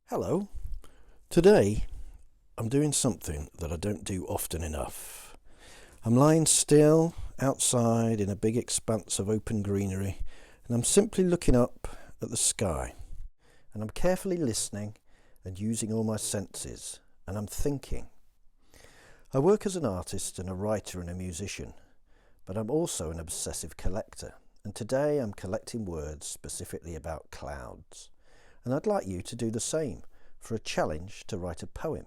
Hello. Today I'm doing something that I don't do often enough. I'm lying still outside in a big expanse of open greenery and I'm simply looking up at the sky and I'm carefully listening and using all my senses and I'm thinking. I work as an artist and a writer and a musician, but I'm also an obsessive collector, and today I'm collecting words specifically about clouds. And I'd like you to do the same for a challenge to write a poem.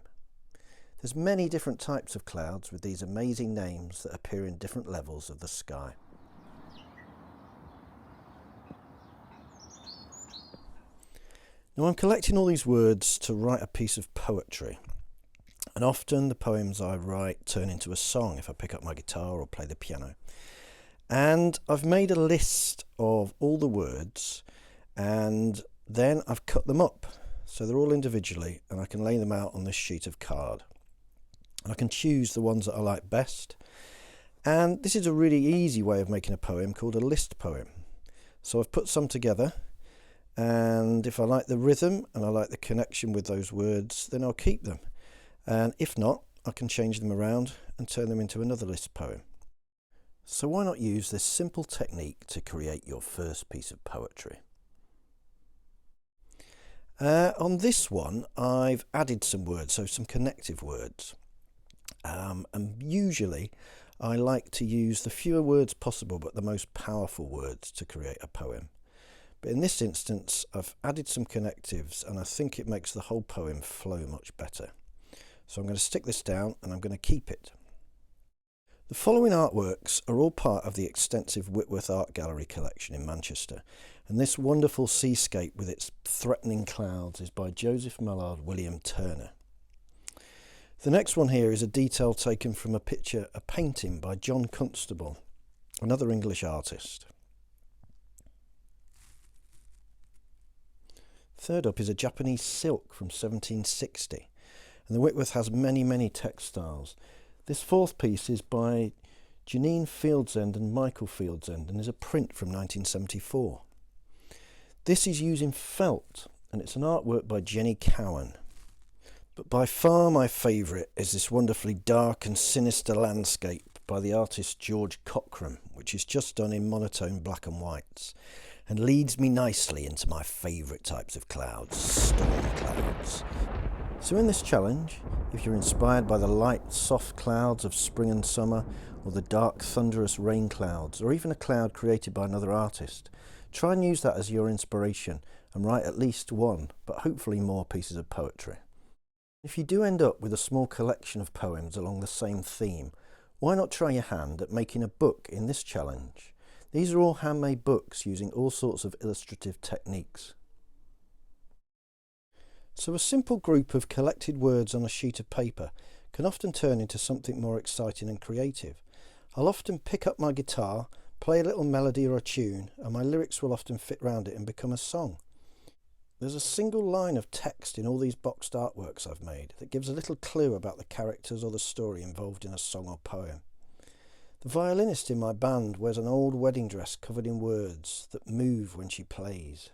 There's many different types of clouds with these amazing names that appear in different levels of the sky. Now I'm collecting all these words to write a piece of poetry, and often the poems I write turn into a song if I pick up my guitar or play the piano. And I've made a list of all the words and then I've cut them up so they're all individually and I can lay them out on this sheet of card. I can choose the ones that I like best, and this is a really easy way of making a poem called a list poem. So I've put some together, and if I like the rhythm and I like the connection with those words, then I'll keep them, and if not, I can change them around and turn them into another list poem. So why not use this simple technique to create your first piece of poetry? On this one I've added some words, so some connective words, and usually I like to use the fewer words possible but the most powerful words to create a poem. But in this instance I've added some connectives and I think it makes the whole poem flow much better. So I'm going to stick this down and I'm going to keep it. The following artworks are all part of the extensive Whitworth Art Gallery collection in Manchester, and this wonderful seascape with its threatening clouds is by Joseph Mallard William Turner. The next one here is a detail taken from a painting by John Constable, another English artist. Third up is a Japanese silk from 1760, and the Whitworth has many textiles. This fourth piece is by Janine Fieldsend and Michael Fieldsend and is a print from 1974. This is using felt and it's an artwork by Jenny Cowan. But by far my favourite is this wonderfully dark and sinister landscape by the artist George Cockram, which is just done in monotone black and whites and leads me nicely into my favourite types of clouds, storm clouds. So in this challenge, if you're inspired by the light, soft clouds of spring and summer, or the dark, thunderous rain clouds, or even a cloud created by another artist, try and use that as your inspiration and write at least one, but hopefully more pieces of poetry. If you do end up with a small collection of poems along the same theme, why not try your hand at making a book in this challenge? These are all handmade books using all sorts of illustrative techniques. So a simple group of collected words on a sheet of paper can often turn into something more exciting and creative. I'll often pick up my guitar, play a little melody or a tune, and my lyrics will often fit round it and become a song. There's a single line of text in all these boxed artworks I've made that gives a little clue about the characters or the story involved in a song or poem. The violinist in my band wears an old wedding dress covered in words that move when she plays,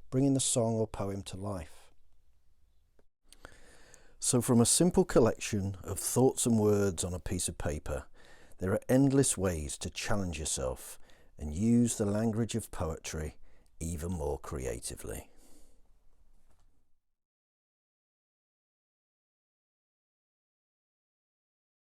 bringing the song or poem to life. So from a simple collection of thoughts and words on a piece of paper, there are endless ways to challenge yourself and use the language of poetry even more creatively.